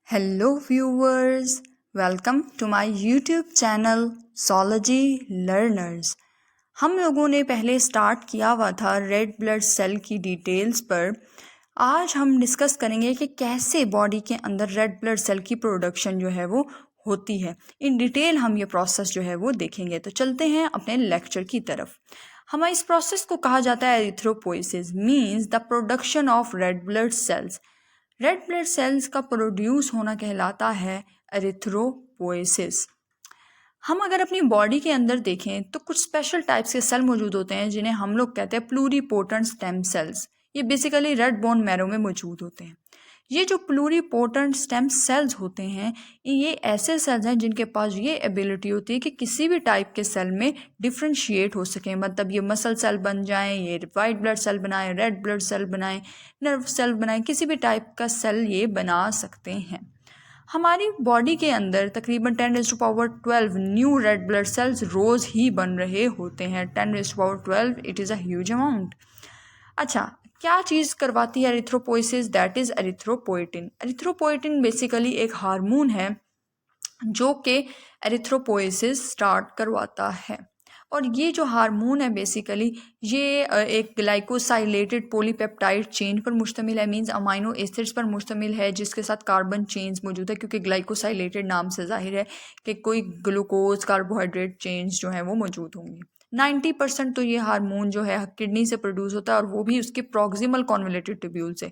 Hello viewers, welcome to my YouTube channel Zoology Learners। हम लोगों ने पहले स्टार्ट किया हुआ था रेड ब्लड सेल की डिटेल्स पर। आज हम डिस्कस करेंगे कि कैसे बॉडी के अंदर रेड ब्लड सेल की प्रोडक्शन जो है वो होती है। इन डिटेल हम ये प्रोसेस जो है वो देखेंगे। तो चलते हैं अपने लेक्चर की तरफ। हमारे इस प्रोसेस को कहा जाता है erythropoiesis, means the production of red blood cells. Red blood cells का प्रोड्यूस होना कहलाता है एरिथ्रोपोइसिस। हम अगर अपनी बॉडी के अंदर देखें तो कुछ स्पेशल टाइप्स के सेल मौजूद होते हैं जिन्हें हम लोग कहते हैं प्लूरीपोटेंट स्टेम सेल्स। ये बेसिकली रेड बोन मैरो में मौजूद होते हैं। ये जो प्लूरीपोटेंट स्टेम सेल्स होते हैं ये ऐसे सेल्स हैं जिनके पास ये एबिलिटी होती है कि किसी भी टाइप के सेल में डिफ्रेंशिएट हो सकें। मतलब ये मसल सेल बन जाएं, ये वाइट ब्लड सेल बनाएं, रेड ब्लड सेल बनाएं, नर्व सेल बनाएं, किसी भी टाइप का सेल ये बना सकते हैं। हमारी बॉडी के अंदर तकरीबन 10⁻12 न्यू रेड ब्लड सेल्स रोज़ ही बन रहे होते हैं। 10⁻12 it is a huge amount. अच्छा, क्या चीज़ करवाती है erythropoiesis? That is erythropoietin. Erythropoietin basically एक हार्मोन है जो कि एरिथ्रोपोइसिस स्टार्ट करवाता है। और ये जो हार्मोन है बेसिकली ये एक ग्लाइकोसाइलेटेड पॉलीपेप्टाइड चेन पर मुश्तमिल है, मींस अमाइनो एसिड्स पर मुश्तमिल है जिसके साथ कार्बन चेन्स मौजूद है, क्योंकि ग्लाइकोसाइलेटेड नाम से जाहिर है कि कोई ग्लूकोज कार्बोहाइड्रेट चेन्स जो हैं वो मौजूद होंगी। 90% तो ये हार्मोन जो है किडनी से प्रोड्यूस होता है और वो भी उसके प्रॉक्सिमल कॉन्वोलेटेड ट्यूब्यूल से।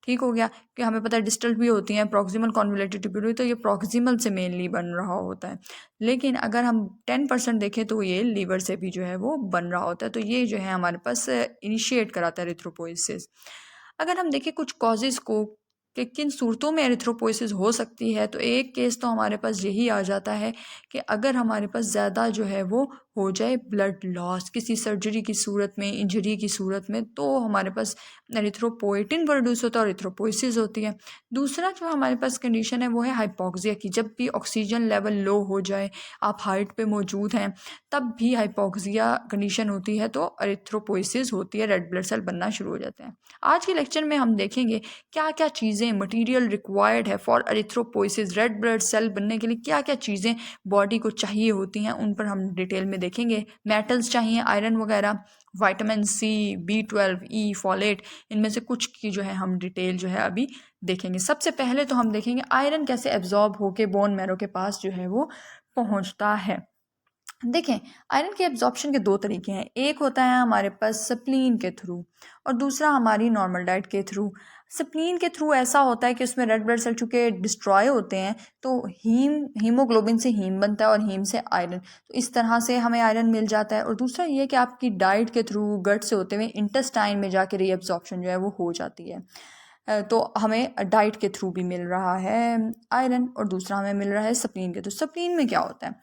ठीक हो गया कि हमें पता है डिस्टल भी होती हैं प्रॉक्सिमल कॉन्वोलेटेड ट्यूब्यूल, तो ये प्रॉक्सिमल से मेनली बन रहा होता है। लेकिन अगर हम 10% देखें तो ये लीवर से भी जो है वो बन रहा होता है। तो ये जो है हमारे पास इनिशिएट कराता है एरिथ्रोपोइसिस। अगर हम देखें कुछ कॉजेज़ को कि किन सूरतों में एरिथ्रोपोइसिस हो सकती है, तो एक केस तो हमारे पास यही आ जाता है कि अगर हमारे पास ज़्यादा जो है वो हो जाए ब्लड लॉस किसी सर्जरी की सूरत में, इंजरी की सूरत में, तो हमारे पास एरिथ्रोपोइटिन प्रोड्यूस होता है और एरिथ्रोपोइसिस होती है। दूसरा जो हमारे पास कंडीशन है वो है हाइपोक्सिया की। जब भी ऑक्सीजन लेवल लो हो जाए, आप हार्ट पे मौजूद हैं, तब भी हाइपोक्सिया कंडीशन होती है तो एरिथ्रोपोइसिस होती है, रेड ब्लड सेल बनना शुरू हो जाते हैं। आज के लेक्चर में हम देखेंगे क्या क्या चीज़ें मटेरियल रिक्वायर्ड है for erythropoiesis, red blood cell बनने के लिए क्या क्या चीज़ें बॉडी को चाहिए होती हैं, उन पर हम डिटेल में देखेंगे। मेटल्स चाहिए, आयरन वगैरह, विटामिन सी, B12, ई, फॉलेट, इनमें से कुछ की जो है हम डिटेल जो है अभी देखेंगे। सबसे पहले तो हम देखेंगे आयरन कैसे एब्जॉर्ब होके बोन मैरो के पास जो है वो पहुंचता है। देखें, आयरन के एब्जॉर्प्शन के दो तरीके हैं। एक होता है हमारे पास स्प्लीन के थ्रू और दूसरा हमारी नॉर्मल डाइट के थ्रू। स्प्लीन के थ्रू ऐसा होता है कि उसमें रेड ब्लड सेल चूँकि डिस्ट्रॉय होते हैं तो हीमोग्लोबिन से हीम बनता है और हीम से आयरन, तो इस तरह से हमें आयरन मिल जाता है। और दूसरा ये कि आपकी डाइट के थ्रू गट से होते हुए इंटेस्टाइन में जाके रीअब्जॉर्प्शन जो है वो हो जाती है। तो हमें डाइट के थ्रू भी मिल रहा है आयरन और दूसरा हमें मिल रहा है स्प्लीन के थ्रू। स्प्लीन में क्या होता है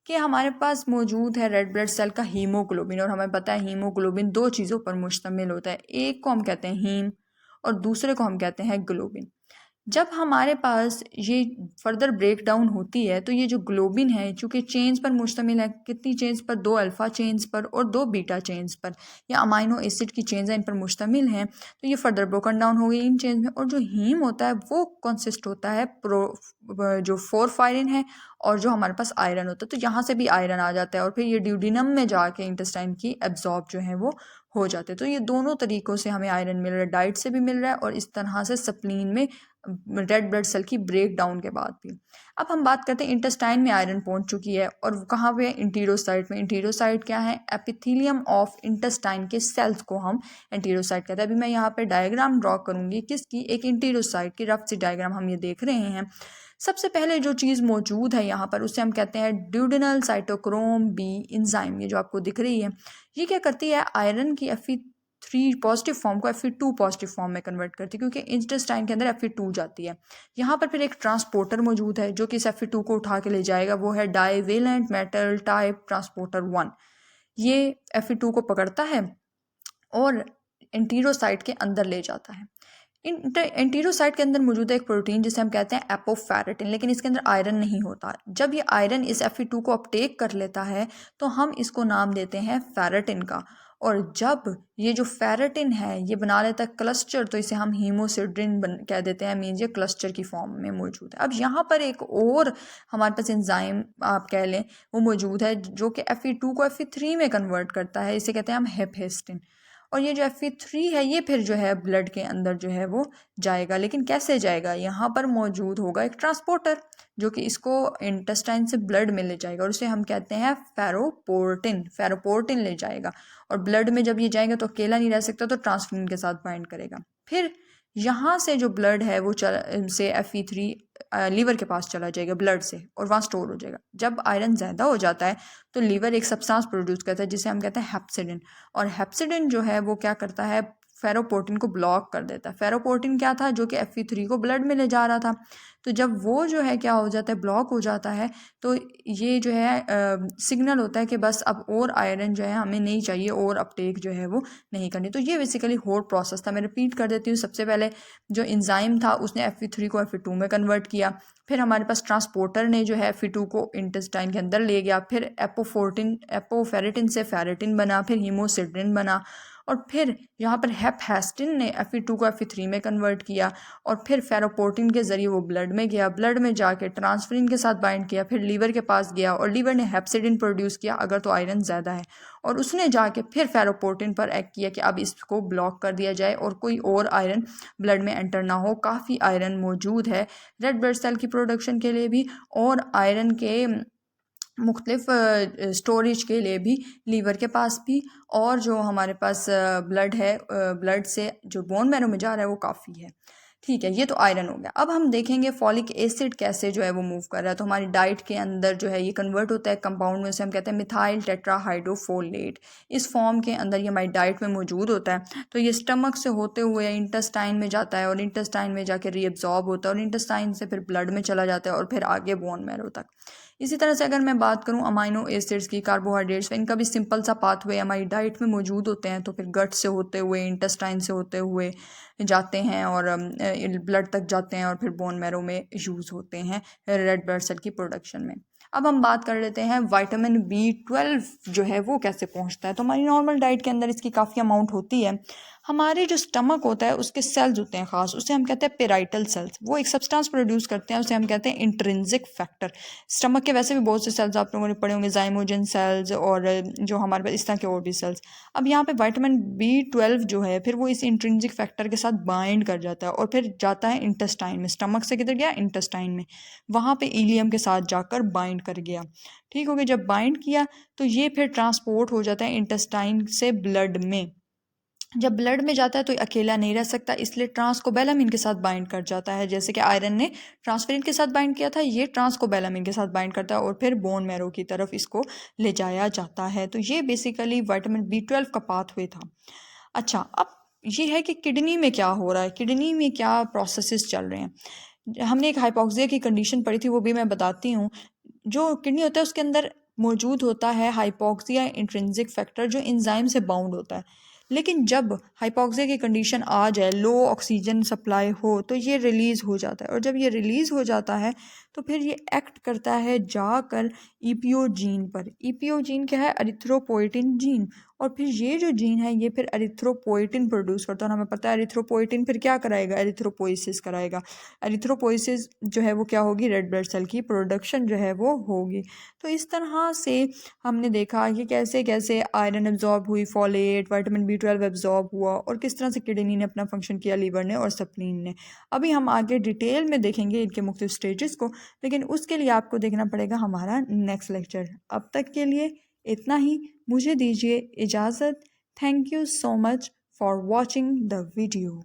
कि हमारे पास मौजूद है रेड ब्लड सेल का हीमोग्लोबिन, और हमें पता है हीमोग्लोबिन दो चीज़ों पर मुश्तमिल होता है, एक को हम कहते हैं हीम और दूसरे को हम कहते हैं ग्लोबिन। जब हमारे पास ये फर्दर ब्रेक डाउन होती है तो ये जो ग्लोबिन है चूँकि चेन्स पर मुश्तमिल है, कितनी चेन्स पर? 2 अल्फ़ा चेन्स पर और 2 बीटा चेन्स पर, या अमाइनो एसिड की चेन्स हैं इन पर मुश्तमिल हैं, तो ये फर्दर ब्रोकन डाउन हो गई इन चेन्स में। और जो हीम होता है वो कंसिस्ट होता है जो फोरफायरिन है और जो हमारे पास आयरन होता है, तो यहाँ से भी आयरन आ जाता है और फिर ये ड्यूडिनम में जाके इंटेस्टाइन की एब्जॉर्ब जो है वो हो जाते हैं। तो ये दोनों तरीक़ों से हमें आयरन मिल रहा है, डाइट से भी मिल रहा है और इस तरह से स्प्लीन में रेड ब्लड सेल की ब्रेक डाउन के बाद भी। अब हम बात करते हैं इंटेस्टाइन में आयरन पहुंच चुकी है और कहाँ पे? इंटीरोसाइट में। इंटीरोसाइट क्या है? एपिथेलियम ऑफ इंटेस्टाइन के सेल्स को हम इंटीरोसाइट कहते हैं। अभी मैं यहाँ पे डायग्राम ड्रॉ करूंगी किसकी? एक इंटीरोसाइट की रफ सी डायग्राम हम ये देख रहे हैं। सबसे पहले जो चीज़ मौजूद है यहाँ पर उसे हम कहते हैं ड्यूडेनल साइटोक्रोम बी इंजाइम। ये जो आपको दिख रही है ये क्या करती है? आयरन की Fe3 पॉजिटिव फॉर्म को Fe2 पॉजिटिव फॉर्म में कन्वर्ट करती है, क्योंकि इंटेस्टाइन के अंदर Fe2 जाती है। यहाँ पर फिर एक ट्रांसपोर्टर मौजूद है जो कि इस Fe2 को उठा के ले जाएगा, वो है डाइवेलेंट मेटल टाइप ट्रांसपोर्टर 1। ये Fe2 को पकड़ता है और एंटीरोसाइट के अंदर ले जाता है। एंटीरोसाइट के अंदर मौजूद है एक प्रोटीन जिसे हम कहते हैं एपोफेरेटिन, लेकिन इसके अंदर आयरन नहीं होता। जब ये आयरन इस Fe2 को अपटेक कर लेता है तो हम इसको नाम देते हैं फेरेटिन का, और जब ये जो फेरेटिन है ये बना लेता है क्लस्टर, तो इसे हम हीमोसिड्रिन कह देते हैं, मीन्स ये क्लस्टर की फॉर्म में मौजूद है। अब यहाँ पर एक और हमारे पास एंजाइम आप कह लें वो मौजूद है जो कि Fe2 को Fe3 में कन्वर्ट करता है, इसे कहते हैं हम हेपहेस्टिन। और ये जो Fe3 है ये फिर जो है ब्लड के अंदर जो है वो जाएगा, लेकिन कैसे जाएगा, यहाँ पर मौजूद होगा एक ट्रांसपोर्टर जो कि इसको इंटेस्टाइन से ब्लड में ले जाएगा और उसे हम कहते हैं फेरोपोर्टिन ले जाएगा। और ब्लड में जब ये जाएगा तो अकेला नहीं रह सकता, तो ट्रांसफिन के साथ बाइंड करेगा। फिर यहाँ से जो ब्लड है वो से Fe3 लीवर के पास चला जाएगा ब्लड से और वहाँ स्टोर हो जाएगा। जब आयरन ज़्यादा हो जाता है तो लीवर एक सब्सटेंस प्रोड्यूस करता है जिसे हम कहते हैं हेप्सिडिन, और हेप्सिडिन जो है वो क्या करता है, फेरोपोर्टिन को ब्लॉक कर देता है। फेरोपोर्टिन क्या था, जो कि Fe3 को ब्लड में ले जा रहा था। तो जब वो जो है क्या हो जाता है, ब्लॉक हो जाता है, तो ये जो है सिग्नल होता है कि बस अब और आयरन जो है हमें नहीं चाहिए और अपटेक जो है वो नहीं करनी। तो ये बेसिकली होल प्रोसेस था। मैं रिपीट कर देती हूँ। सबसे पहले जो एंजाइम था उसने Fe3 को Fe2 में कन्वर्ट किया, फिर हमारे पास ट्रांसपोर्टर ने जो है Fe2 को इंटेस्टाइन के अंदर ले गया, फिर एपोफेरेटिन से फेरेटिन बना, फिर हीमोसिड्रिन बना, और फिर यहाँ पर हेपहेस्टिन ने Fe2 को Fe3 में कन्वर्ट किया, और फिर फेरोपोर्टिन के ज़रिए वो ब्लड में गया, ब्लड में जाके ट्रांसफरिन के साथ बाइंड किया, फिर लीवर के पास गया और लीवर ने हेप्सिडिन प्रोड्यूस किया अगर तो आयरन ज़्यादा है, और उसने जाके फिर फेरोपोर्टिन पर एक्ट किया कि अब इसको ब्लॉक कर दिया जाए और कोई और आयरन ब्लड में एंटर ना हो। काफ़ी आयरन मौजूद है रेड ब्लड सेल की प्रोडक्शन के लिए भी और आयरन के मुख्तलिफ स्टोरेज के लिए भी लीवर के पास भी, और जो हमारे पास ब्लड है, ब्लड से जो बोन मैरो में जा रहा है वो काफ़ी है। ठीक है, ये तो आयरन हो गया। अब हम देखेंगे फॉलिक एसिड कैसे जो है वो मूव कर रहा है। तो हमारी डाइट के अंदर जो है ये कन्वर्ट होता है कंपाउंड में, से हम कहते हैं मिथाइल टेट्राहाइड्रोफोलेट। इस फॉर्म के अंदर ये हमारी डाइट में मौजूद होता है। तो ये स्टमक से होते हुए इंटेस्टाइन में जाता है और इंटेस्टाइन में जाके रीअब्जॉर्ब होता है और इंटेस्टाइन से फिर ब्लड में चला जाता है और फिर आगे बोन मैरो तक। इसी तरह से अगर मैं बात करूं अमाइनो एसिड्स की, कार्बोहाइड्रेट्स, इनका भी सिंपल सा पाथवे हमारी डाइट में मौजूद होते हैं। तो फिर गट से होते हुए इंटेस्टाइन से होते हुए जाते हैं और ब्लड तक जाते हैं और फिर बोन मैरो में यूज़ होते हैं रेड ब्लड सेल की प्रोडक्शन में। अब हम बात कर लेते हैं विटामिन B12 जो है वो कैसे पहुंचता है। तो हमारी नॉर्मल डाइट के अंदर इसकी काफ़ी अमाउंट होती है। हमारे जो स्टमक होता है उसके सेल्स होते हैं ख़ास, उसे हम कहते हैं पेराइटल सेल्स। वो एक सब्सटेंस प्रोड्यूस करते हैं, उसे हम कहते हैं इंट्रिंसिक फैक्टर। स्टमक के वैसे भी बहुत से सेल्स आप लोगों ने पढ़े होंगे, जाइमोजन सेल्स और जो हमारे पास इस तरह के और भी सेल्स। अब यहाँ पे विटामिन B12 जो है फिर वो इस इंट्रिंसिक फैक्टर के साथ बाइंड कर जाता है और फिर जाता है इंटेस्टाइन में। स्टमक से किधर गया, इंटेस्टाइन में, वहाँ पे इलियम के साथ जाकर बाइंड कर गया। ठीक हो गया। जब बाइंड किया तो ये फिर ट्रांसपोर्ट हो जाता है इंटेस्टाइन से ब्लड में। जब ब्लड में जाता है तो अकेला नहीं रह सकता, इसलिए ट्रांसकोबैलामिन के साथ बाइंड कर जाता है। जैसे कि आयरन ने ट्रांसफेरिन के साथ बाइंड किया था, ये ट्रांसकोबैलामिन के साथ बाइंड करता है और फिर बोन मैरो की तरफ इसको ले जाया जाता है। तो ये बेसिकली विटामिन B12 का पाथवे था। अच्छा, अब ये है कि किडनी में क्या हो रहा है, किडनी में क्या प्रोसेसेस चल रहे हैं। हमने एक हाइपोक्सिया की कंडीशन पढ़ी थी, वो भी मैं बताती हूँ। जो किडनी होता है उसके अंदर मौजूद होता है हाइपोक्सिया इंट्रिंसिक फैक्टर जो एंजाइम से बाउंड होता है। लेकिन जब हाइपोक्सिया की कंडीशन आ जाए, लो ऑक्सीजन सप्लाई हो, तो ये रिलीज़ हो जाता है। और जब ये रिलीज़ हो जाता है तो फिर ये एक्ट करता है जाकर EPO जीन पर। EPO जीन क्या है, एरिथ्रोपोइटिन जीन। और फिर ये जो जीन है ये फिर एरिथ्रोपोइटिन प्रोड्यूस करता है और हमें पता है एरिथ्रोपोइटिन फिर क्या कराएगा, एरिथ्रोपोइसिस कराएगा। एरिथ्रोपोइसिस जो है वो क्या होगी, रेड ब्लड सेल की प्रोडक्शन जो है वो होगी। तो इस तरह से हमने देखा कि कैसे कैसे आयरन एब्जॉर्ब हुई, फॉलेट, विटामिन B12 एब्जॉर्ब हुआ और किस तरह से किडनी ने अपना फंक्शन किया, लीवर ने और स्प्लीन ने। अभी हम आगे डिटेल में देखेंगे इनके मुख्तलिफ स्टेजेस को, लेकिन उसके लिए आपको देखना पड़ेगा हमारा नेक्स्ट लेक्चर। अब तक के लिए इतना ही, मुझे दीजिए इजाज़त। Thank you so much for watching the video.